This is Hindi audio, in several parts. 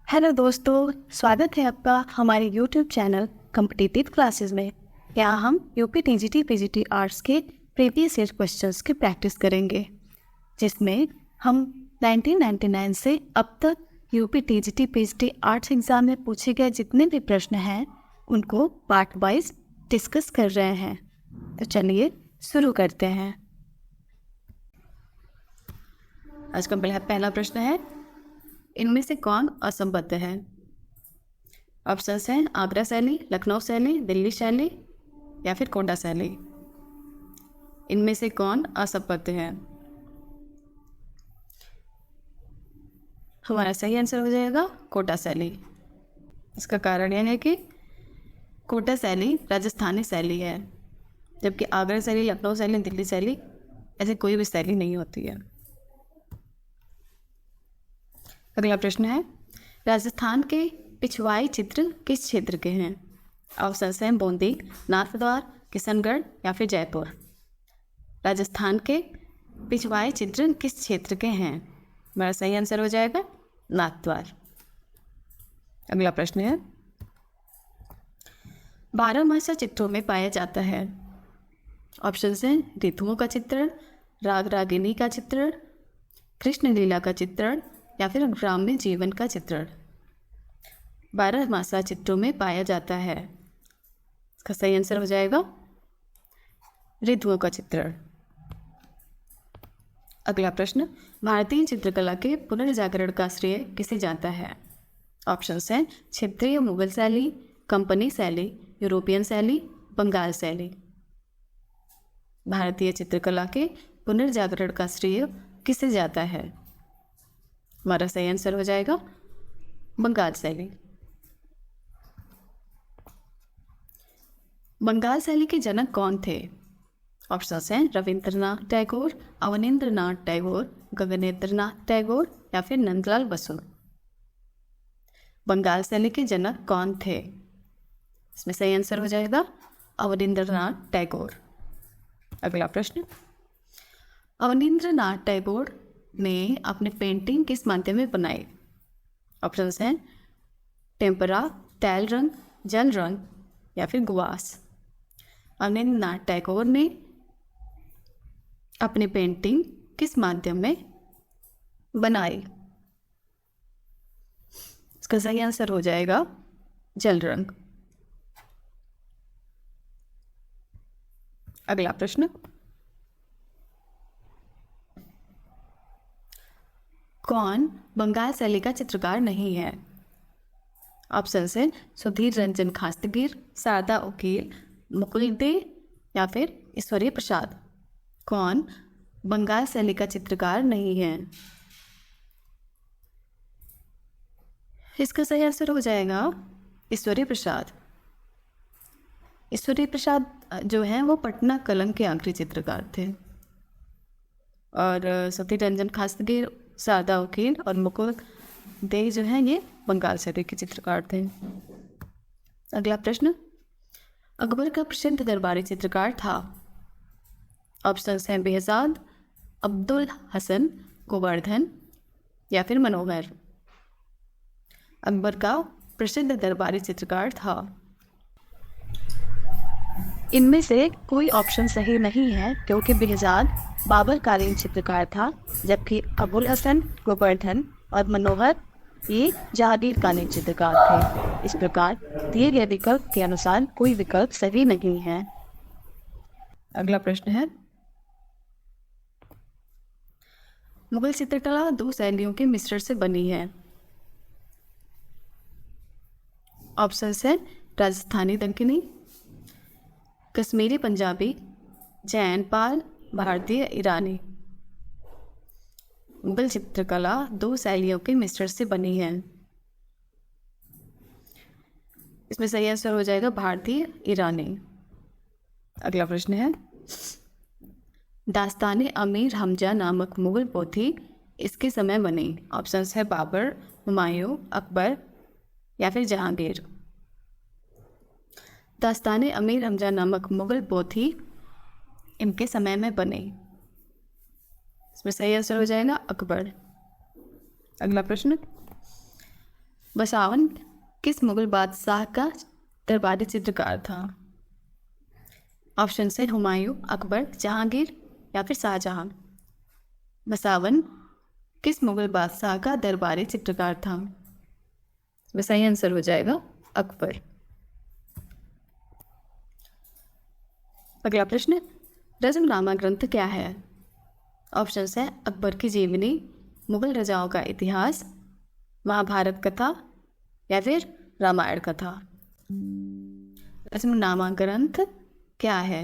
हेलो दोस्तों, स्वागत है आपका हमारे यूट्यूब चैनल कॉम्पिटिटिव क्लासेस में। यहाँ हम यूपी टीजीटी पीजीटी आर्ट्स के प्रीवियस ईयर क्वेश्चंस की प्रैक्टिस करेंगे, जिसमें हम 1999 से अब तक UP TGT PGT arts exam में पूछे गए जितने भी प्रश्न हैं उनको पार्ट वाइज डिस्कस कर रहे हैं। तो चलिए शुरू करते हैं। आज का पहला प्रश्न है, इनमें से कौन असंबद्ध है? ऑप्शंस हैं आगरा शैली, लखनऊ शैली, दिल्ली शैली या फिर कोटा शैली। इनमें से कौन असंबद्ध है? हमारा सही आंसर हो जाएगा कोटा शैली। इसका कारण यह है कि कोटा शैली राजस्थानी शैली है, जबकि आगरा शैली, लखनऊ शैली, दिल्ली शैली ऐसे कोई भी शैली नहीं होती है। अगला प्रश्न है, राजस्थान के पिछवाई चित्र किस क्षेत्र के हैं? ऑप्शंस हैं बूंदी, नाथद्वार, किशनगढ़ या फिर जयपुर। राजस्थान के पिछवाई चित्र किस क्षेत्र के हैं? हमारा सही आंसर हो जाएगा नाथद्वार। अगला प्रश्न है, बारहमासा चित्रों में पाया जाता है। ऑप्शंस हैं ऋतुओं का चित्रण, राग रागिनी का चित्रण, कृष्ण लीला का चित्रण या फिर ग्राम्य जीवन का चित्रण। बारहमासा चित्रों में पाया जाता है। इसका सही आंसर हो जाएगा ऋतुओं का चित्रण। अगला प्रश्न, भारतीय चित्रकला के पुनर्जागरण का श्रेय किसे जाता है? ऑप्शंस हैं क्षेत्रीय मुगल शैली, कंपनी शैली, यूरोपियन शैली, बंगाल शैली। भारतीय चित्रकला के पुनर्जागरण का श्रेय किसे जाता है? हमारा सही आंसर हो जाएगा बंगाल शैली। बंगाल शैली के जनक कौन थे? ऑप्शंस हैं रविंद्रनाथ टैगोर, अवनींद्रनाथ टैगोर, गगनेंद्रनाथ टैगोर या फिर नंदलाल बसु। बंगाल शैली के जनक कौन थे? इसमें सही आंसर हो जाएगा अवनींद्रनाथ टैगोर। अगला प्रश्न, अवनींद्रनाथ टैगोर ने अपने पेंटिंग किस माध्यम में बनाई? ऑप्शंस हैं टेम्परा, तैल रंग, जल रंग या फिर गुआस। अवनींद्रनाथ टैगोर ने अपनी पेंटिंग किस माध्यम में बनाई? इसका सही आंसर हो जाएगा जल रंग। अगला प्रश्न, कौन बंगाल शैली का चित्रकार नहीं है? ऑप्शंस हैं सुधीर रंजन खास्तगीर, शारदा उकील, मुकुल दे या फिर ईश्वरीय प्रसाद। कौन बंगाल शैली का चित्रकार नहीं है? इसका सही आंसर हो जाएगा ईश्वरीय प्रसाद। ईश्वरीय प्रसाद जो हैं वो पटना कलम के आखिरी चित्रकार थे, और सुधीर रंजन खास्तगीर, शारदा वकील और मुकुल दे जो हैं ये बंगाल शैली के चित्रकार थे। अगला प्रश्न, अकबर का प्रसिद्ध दरबारी चित्रकार था? ऑप्शंस हैं बेहजाद, अब्दुल हसन, गोवर्धन या फिर मनोहर। अकबर का प्रसिद्ध दरबारी चित्रकार था। इनमें से कोई ऑप्शन सही नहीं है, क्योंकि बेहजाद बाबरकालीन चित्रकार था, जबकि अबुल हसन, गोवर्धन और मनोहर ये जहांगीरकालीन चित्रकार थे। इस प्रकार दिए गए विकल्प के अनुसार कोई विकल्प सही नहीं है। अगला प्रश्न है, मुगल चित्रकला दो शैलियों के मिश्रण से बनी है। ऑप्शंस हैं राजस्थानी दक्कनी, कश्मीरी पंजाबी, जैन पाल, भारतीय ईरानी। मुगल चित्रकला दो शैलियों के मिश्रण से बनी है। इसमें सही आंसर हो जाएगा भारतीय ईरानी। अगला प्रश्न है, दास्तान अमीर हमजा नामक मुगल पोथी इसके समय बनी? ऑप्शंस है बाबर, हुमायूं, अकबर या फिर जहांगीर। दास्तान अमीर हमजा नामक मुगल पोथी इनके समय में बनी। इसमें सही आंसर हो जाएगा अकबर। अगला प्रश्न, बसावन किस मुगल बादशाह का दरबारी चित्रकार था? ऑप्शन है हुमायूं, अकबर, जहांगीर या फिर शाहजहां। बसावन किस मुगल बादशाह का दरबारी चित्रकार था? इसमें सही आंसर हो जाएगा अकबर। अगला प्रश्न, रजमनामा ग्रंथ क्या है? ऑप्शन है अकबर की जीवनी, मुगल राजाओं का इतिहास, महाभारत कथा या फिर रामायण कथा। रजमनामा ग्रंथ क्या है?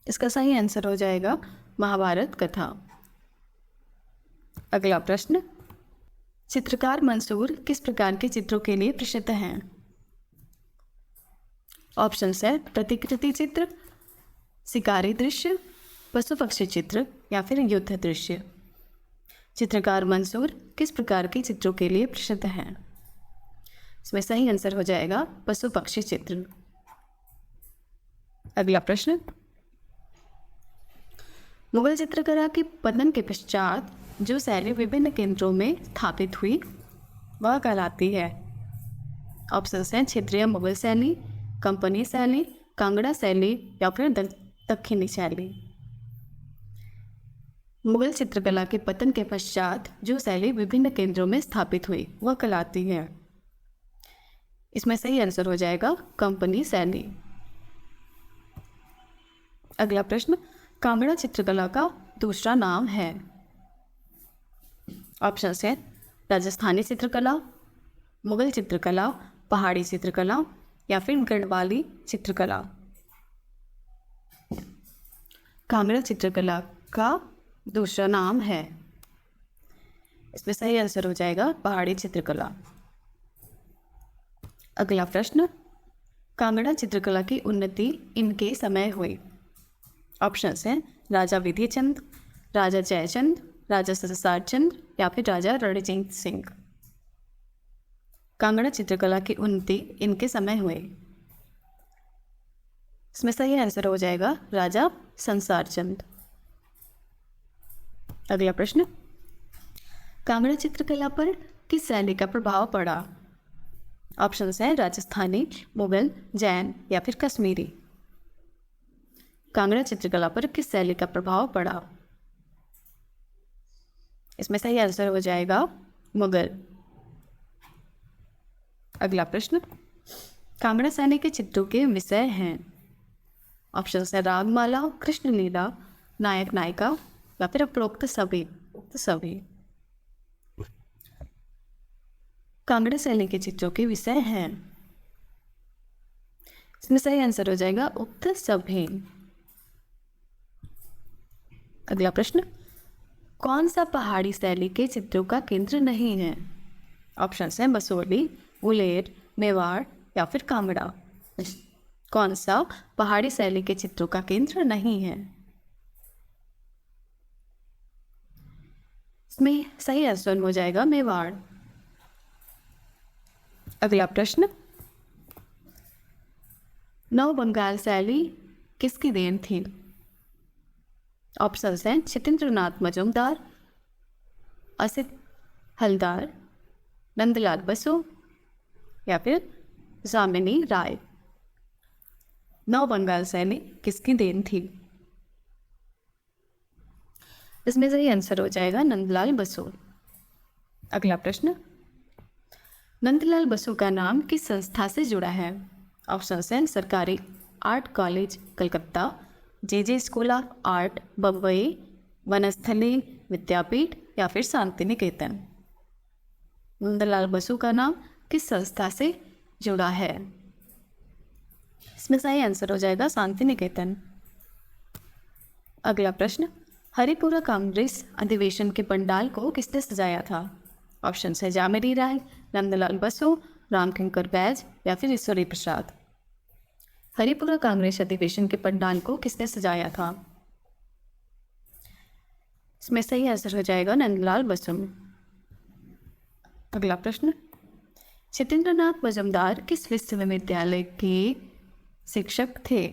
इसका सही आंसर हो जाएगा महाभारत कथा। अगला प्रश्न, चित्रकार मंसूर किस प्रकार के चित्रों के लिए प्रसिद्ध हैं? ऑप्शन है प्रतिकृति चित्र, शिकारी दृश्य, पशु पक्षी चित्र या फिर युद्ध दृश्य। चित्रकार मंसूर किस प्रकार के चित्रों के लिए प्रसिद्ध हैं? इसमें सही आंसर हो जाएगा पशु पक्षी चित्र। अगला प्रश्न, मुगल चित्रकला के पतन के पश्चात जो शैली विभिन्न केंद्रों में स्थापित हुई वह कहलाती है? ऑप्शन हैं क्षेत्रीय मुगल शैली, कंपनी शैली, कांगड़ा शैली या फिर दक्षिणी शैली। मुगल चित्रकला के पतन के पश्चात जो शैली विभिन्न केंद्रों में स्थापित हुई वह कहलाती है? इसमें सही आंसर हो जाएगा कंपनी शैली। अगला प्रश्न, कांगड़ा चित्रकला का दूसरा नाम है? ऑप्शन है राजस्थानी चित्रकला, मुगल चित्रकला, पहाड़ी चित्रकला या फिर गढ़वाली चित्रकला। कांगड़ा चित्रकला का दूसरा नाम है, इसमें सही आंसर हो जाएगा पहाड़ी चित्रकला। अगला प्रश्न, कांगड़ा चित्रकला की उन्नति इनके समय हुई? ऑप्शन हैं राजा विधिचंद, राजा जयचंद, राजा संसार चंद या फिर राजा रणजीत सिंह। कांगड़ा चित्रकला की उन्नति इनके समय हुए, इसमें सही आंसर हो जाएगा राजा संसार चंद। अगला प्रश्न, कांगड़ा चित्रकला पर किस शैली का प्रभाव पड़ा? ऑप्शन है राजस्थानी, मुगल, जैन या फिर कश्मीरी। कांगड़ा चित्रकला पर किस शैली का प्रभाव पड़ा? इसमें सही आंसर हो जाएगा मुगल। अगला प्रश्न, कांगड़ा शैली के चित्रों के विषय हैं? ऑप्शन है रागमाला, कृष्ण लीला, नायक नायिका या फिर उपरोक्त सभी। कांगड़ा शैली के चित्रों के विषय हैं, इसमें सही आंसर हो जाएगा उक्त सभी। अगला प्रश्न, कौन सा पहाड़ी शैली के चित्रों का केंद्र नहीं है? ऑप्शन है बसोली, गुलेर, मेवाड़ या फिर कांगड़ा। कौन सा पहाड़ी शैली के चित्रों का केंद्र नहीं है? इसमें सही आंसर हो जाएगा मेवाड़। अगला प्रश्न, नव बंगाल शैली किसकी देन थी? ऑप्शन हैं सत्येंद्रनाथ मजूमदार, असित हलदार, नंदलाल बसु या फिर जामिनी राय। नव बंगाल शैली किसकी देन थी? इसमें सही आंसर हो जाएगा नंदलाल बसु। अगला प्रश्न, नंदलाल बसु का नाम किस संस्था से जुड़ा है? ऑप्शन हैं सरकारी art college Calcutta, J school of art Bombay, Vanasthali Vidyapith या फिर शांति निकेतन। नंदलाल बसु का नाम किस संस्था से जुड़ा है? इसमें सही आंसर हो जाएगा शांति निकेतन। अगला प्रश्न, हरिपुरा कांग्रेस अधिवेशन के पंडाल को किसने सजाया था? ऑप्शन है जामिनी राय, नंदलाल बसु, रामकिंकर बैज या फिर ईश्वरी प्रसाद। हरिपुरा कांग्रेस अधिवेशन के पंडाल को किसने सजाया था? इसमें सही आंसर हो जाएगा नंदलाल बसु। अगला प्रश्न, सत्येंद्रनाथ मजूमदार किस विश्वविद्यालय के शिक्षक थे?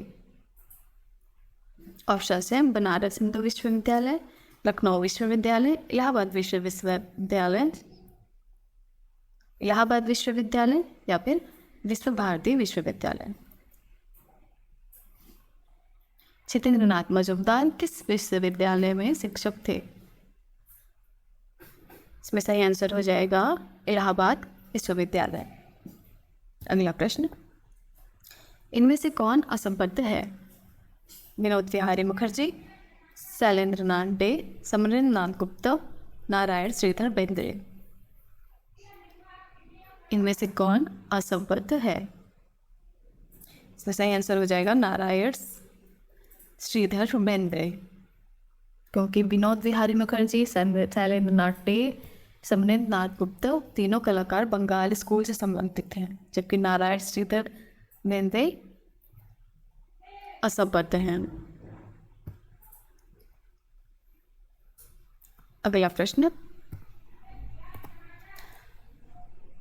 ऑप्शन है बनारस हिंदू विश्वविद्यालय, लखनऊ विश्वविद्यालय, इलाहाबाद विश्वविद्यालय, इलाहाबाद विश्वविद्यालय या फिर विश्व भारती विश्वविद्यालय। छितेंद्रनाथ मजूमदार किस विश्वविद्यालय में शिक्षक थे? इसमें सही आंसर हो जाएगा इलाहाबाद विश्वविद्यालय। अगला प्रश्न, इनमें से कौन असंबद्ध है? विनोद विहारी मुखर्जी, शैलेंद्र नाथ डे, समरेंद्र नाथ गुप्ता, नारायण श्रीधर बेंद्रे। इनमें से कौन असंबद्ध है? इसमें सही आंसर हो जाएगा नारायण श्रीधर बेंद्रे, क्योंकि विनोद विहारी मुखर्जी, शैलेंद्र नाथ डे, समरेंद्र नाथ गुप्ता तीनों कलाकार बंगाल स्कूल से संबंधित हैं, जबकि नारायण श्रीधर बेंद्रे असंबद्ध हैं। अगला प्रश्न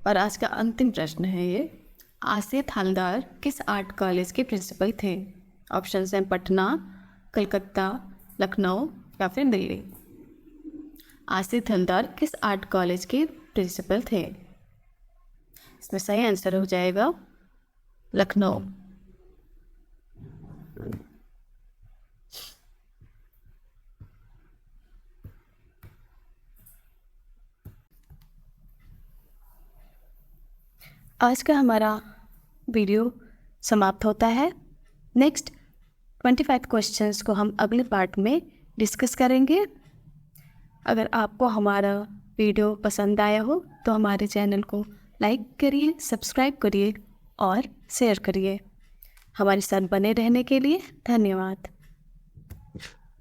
और आज का अंतिम प्रश्न है ये, आसिफ हलदार किस आर्ट कॉलेज के प्रिंसिपल थे? ऑप्शन हैं पटना, कलकत्ता, लखनऊ या फिर दिल्ली। आसिफ हलदार किस आर्ट कॉलेज के प्रिंसिपल थे? इसमें सही आंसर हो जाएगा लखनऊ। आज का हमारा वीडियो समाप्त होता है। नेक्स्ट 25 क्वेश्चंस को हम अगले पार्ट में डिस्कस करेंगे। अगर आपको हमारा वीडियो पसंद आया हो तो हमारे चैनल को लाइक करिए, सब्सक्राइब करिए और शेयर करिए। हमारे साथ बने रहने के लिए धन्यवाद।